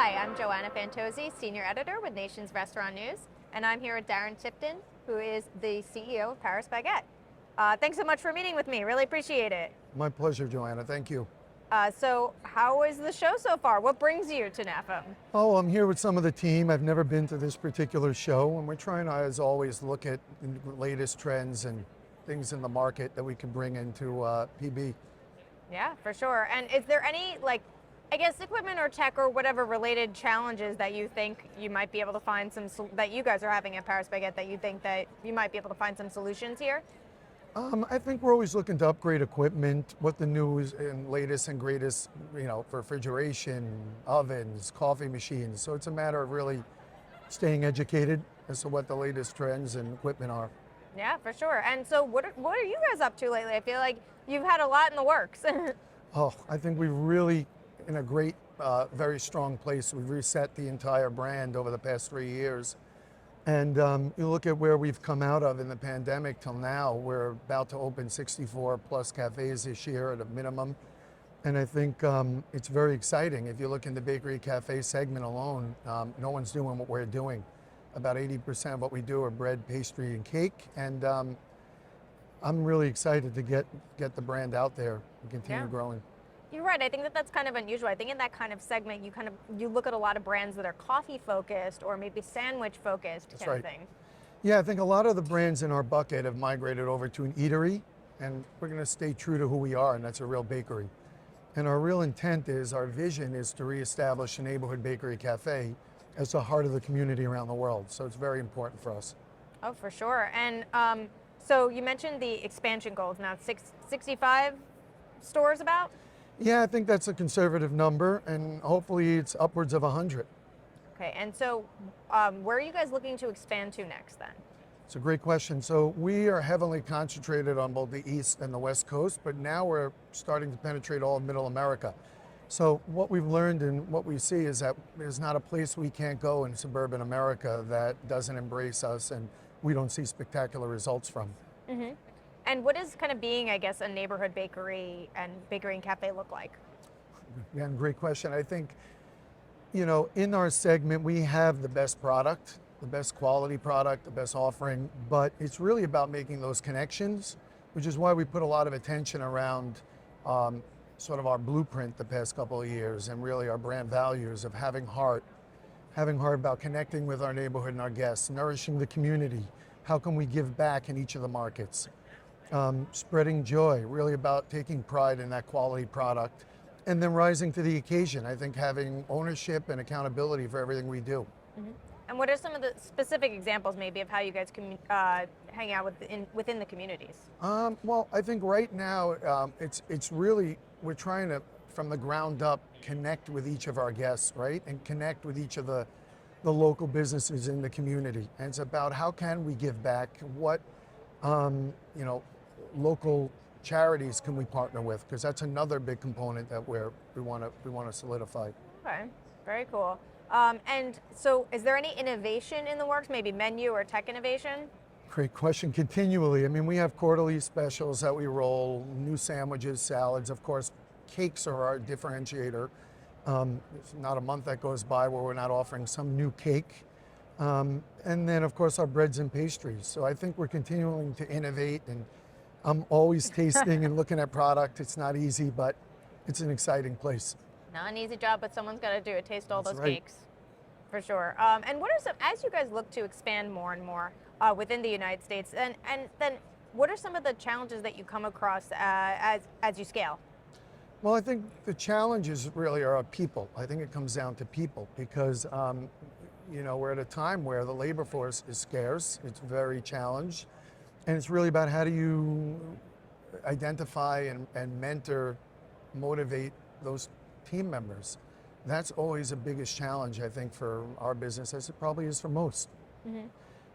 Hi, I'm Joanna Fantozzi, Senior Editor with Nation's Restaurant News, and I'm here with Darren Tipton, who is the CEO of Paris Baguette. Thanks so much for meeting with me. Really appreciate it. My pleasure, Joanna. Thank you. So how is the show so far? What brings you to NAFEM? Oh, I'm here with some of the team. I've never been to this particular show, and we're trying to, as always, look at the latest trends and things in the market that we can bring into PB. Yeah, for sure. And is there any, I guess, equipment or tech or whatever related challenges that you think you might be able to find that you guys are having at Paris Baguette that you think that you might be able to find some solutions here? I think we're always looking to upgrade equipment, what the newest and latest and greatest, for refrigeration, ovens, coffee machines. So it's a matter of really staying educated as to what the latest trends and equipment are. Yeah, for sure. And so what are you guys up to lately? I feel like you've had a lot in the works. Oh, I think we've really in a great, very strong place. We've reset the entire brand over the past 3 years. And you look at where we've come out of in the pandemic till now, we're about to open 64 plus cafes this year at a minimum. And I think it's very exciting. If you look in the bakery cafe segment alone, no one's doing what we're doing. About 80% of what we do are bread, pastry, and cake. And I'm really excited to get the brand out there and continue growing. You're right. I think that's kind of unusual. I think in that kind of segment, you look at a lot of brands that are coffee focused or maybe sandwich focused kind of thing. Yeah, I think a lot of the brands in our bucket have migrated over to an eatery, and we're going to stay true to who we are, and that's a real bakery. And our real intent is, our vision is to reestablish a neighborhood bakery cafe as the heart of the community around the world. So it's very important for us. Oh, for sure. And so you mentioned the expansion goals. Now 65 stores about? Yeah, I think that's a conservative number, and hopefully it's upwards of 100. Okay, and so where are you guys looking to expand to next then? It's a great question. So we are heavily concentrated on both the East and the West Coast, but now we're starting to penetrate all of Middle America. So what we've learned and what we see is that there's not a place we can't go in suburban America that doesn't embrace us and we don't see spectacular results from. Mm-hmm. And what does kind of being, I guess, a neighborhood bakery and cafe look like? Again, great question. I think, in our segment, we have the best product, the best quality product, the best offering, but it's really about making those connections, which is why we put a lot of attention around sort of our blueprint the past couple of years and really our brand values of having heart about connecting with our neighborhood and our guests, nourishing the community. How can we give back in each of the markets? Spreading joy, really about taking pride in that quality product, and then rising to the occasion. I think having ownership and accountability for everything we do. Mm-hmm. And what are some of the specific examples maybe of how you guys can hang out within the communities? Well, I think right now it's really, we're trying to, from the ground up, connect with each of our guests, right? And connect with each of the local businesses in the community. And it's about how can we give back, what, local charities can we partner with, because that's another big component that we want to solidify. Okay, very cool. And so is there any innovation in the works, maybe menu or tech innovation? Great question. Continually. I mean, we have quarterly specials that we roll, new sandwiches, salads. Of course, cakes are our differentiator. There's not a month that goes by where we're not offering some new cake. And then, of course, our breads and pastries. So I think we're continuing to innovate, and I'm always tasting and looking at product. It's not easy, but it's an exciting place. Not an easy job, but someone's got to do it. Taste all That's those right. cakes, for sure. And what are some, as you guys look to expand more and more within the United States, and then what are some of the challenges that you come across as you scale? Well, I think the challenges really are people. I think it comes down to people because, we're at a time where the labor force is scarce. It's very challenged. And it's really about how do you identify and mentor, motivate those team members. That's always the biggest challenge, I think, for our business, as it probably is for most. Mm-hmm.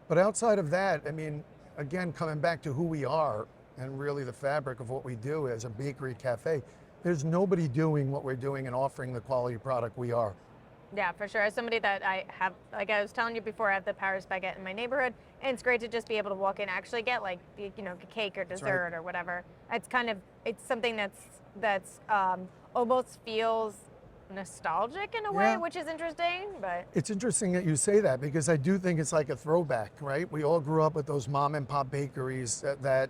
But outside of that, I mean, again, coming back to who we are and really the fabric of what we do as a bakery cafe, there's nobody doing what we're doing and offering the quality product we are. Yeah, for sure. As somebody that I have, like I was telling you before, I have the Paris Baguette in my neyborhood, and it's great to just be able to walk in and actually get cake or dessert or whatever. It's something that's almost feels nostalgic in a way, Yeah. which is interesting, but It's interesting that you say that because I do think it's like a throwback, right? We all grew up with those mom and pop bakeries that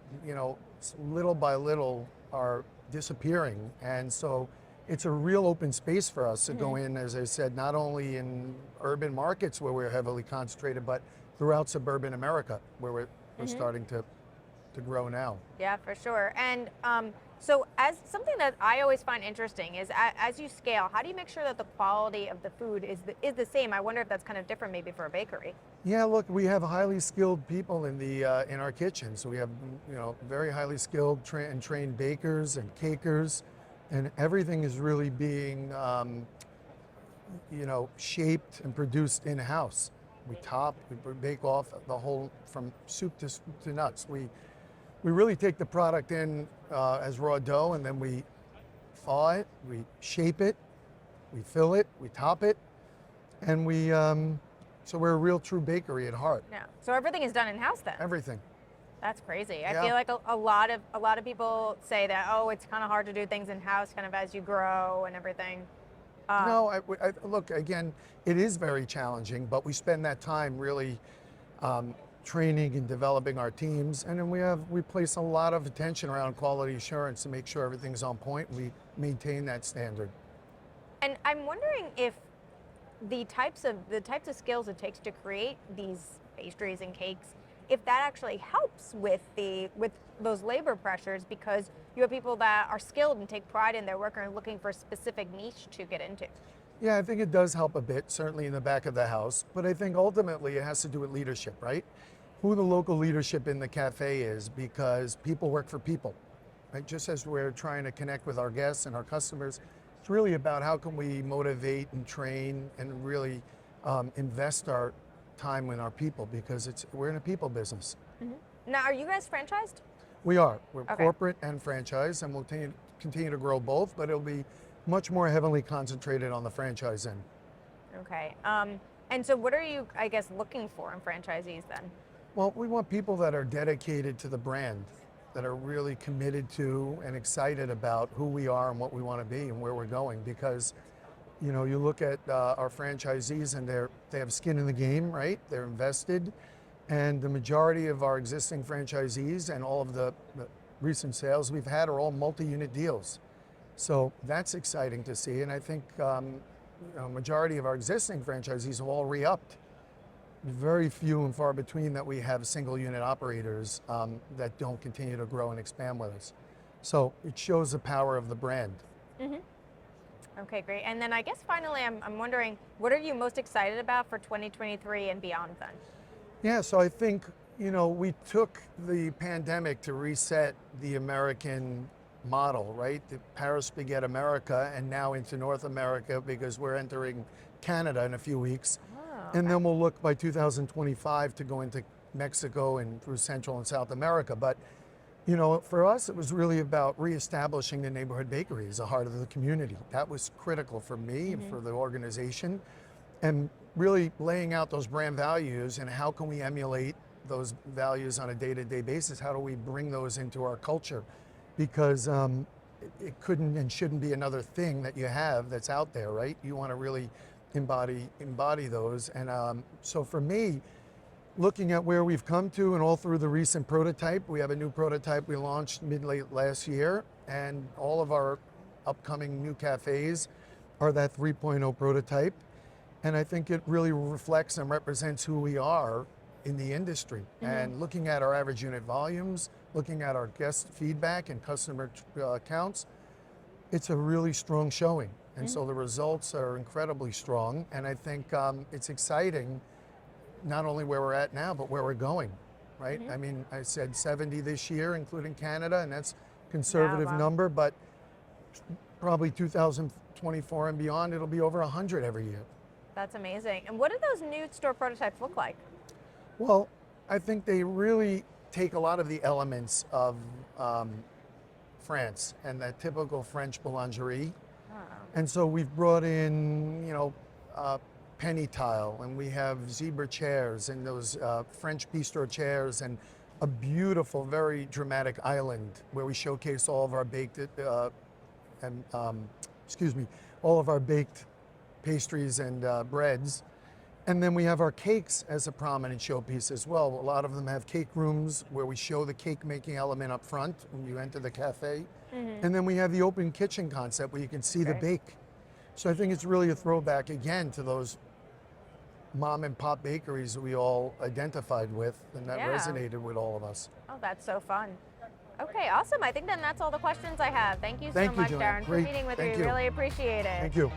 little by little are disappearing. And so it's a real open space for us to go in, as I said, not only in urban markets where we're heavily concentrated, but throughout suburban America where we're starting to grow now. yeah, for sure. And so, as something that I always find interesting is as you scale, how do you make sure that the quality of the food is the same? I wonder if that's kind of different maybe for a bakery. Yeah, look, we have highly skilled people in in our kitchen. So we have very highly skilled and trained bakers and cakers, and everything is really being shaped and produced in house. We top, we bake off the whole from soup to nuts. We really take the product in as raw dough, and then we thaw it, we shape it, we fill it, we top it, and so we're a real true bakery at heart. Yeah. So everything is done in house then. Everything. That's crazy. Yeah. I feel like a lot of people say that, oh, it's kind of hard to do things in house, kind of as you grow and everything. No, look, again, it is very challenging, but we spend that time really training and developing our teams, and then we place a lot of attention around quality assurance to make sure everything's on point. We maintain that standard. And I'm wondering if the types of skills it takes to create these pastries and cakes, if that actually helps with those labor pressures, because you have people that are skilled and take pride in their work and are looking for a specific niche to get into. Yeah, I think it does help a bit, certainly in the back of the house, but I think ultimately it has to do with leadership, right? Who the local leadership in the cafe is, because people work for people, right? Just as we're trying to connect with our guests and our customers, it's really about how can we motivate and train and really invest our time in our people, because we're in a people business. Now, are you guys franchised? We are. We're Okay. corporate and franchise, and we'll continue to grow both, but it'll be much more heavily concentrated on the franchise end. Okay. And so what are you, I guess, looking for in franchisees then? Well, we want people that are dedicated to the brand, that are really committed to and excited about who we are and what we want to be and where we're going. Because, you look at our franchisees and they have skin in the game, right? They're invested. And the majority of our existing franchisees and all of the recent sales we've had are all multi-unit deals. So that's exciting to see. And I think majority of our existing franchisees have all re-upped. Very few and far between that we have single unit operators that don't continue to grow and expand with us. So it shows the power of the brand. Okay, great. And then I guess finally, I'm wondering, what are you most excited about for 2023 and beyond then? Yeah, so I think, we took the pandemic to reset the American model, right? The Paris Baguette America, and now into North America, because we're entering Canada in a few weeks. Oh, And then we'll look by 2025 to go into Mexico and through Central and South America. But, for us, it was really about reestablishing the neighborhood bakery as the heart of the community. That was critical for me and for the organization, and really laying out those brand values and how can we emulate those values on a day-to-day basis? How do we bring those into our culture? Because it couldn't and shouldn't be another thing that you have that's out there, right? You want to really embody those. And so for me, looking at where we've come to and all through the recent prototype, we have a new prototype we launched mid-late last year, and all of our upcoming new cafes are that 3.0 prototype. And I think it really reflects and represents who we are in the industry. And looking at our average unit volumes, looking at our guest feedback and customer counts, it's a really strong showing. And so the results are incredibly strong. And I think it's exciting, not only where we're at now, but where we're going, right? I mean, I said 70 this year, including Canada, and that's a conservative wow. number, but probably 2024 and beyond, it'll be over 100 every year. That's amazing. And what do those new store prototypes look like? Well, I think they really take a lot of the elements of France and that typical French boulangerie. And so we've brought in, penny tile, and we have zebra chairs and those French bistro chairs, and a beautiful, very dramatic island where we showcase all of our baked and excuse me, all of our baked pastries and breads. And then we have our cakes as a prominent showpiece as well. A lot of them have cake rooms where we show the cake making element up front when you enter the cafe. And then we have the open kitchen concept where you can see the bake. So I think it's really a throwback again to those mom and pop bakeries that we all identified with, and that resonated with all of us. Oh, that's so fun. Okay, awesome. I think then that's all the questions I have. Thank you so much, Joanne. Darren, for meeting with me. Really appreciate it. Thank you.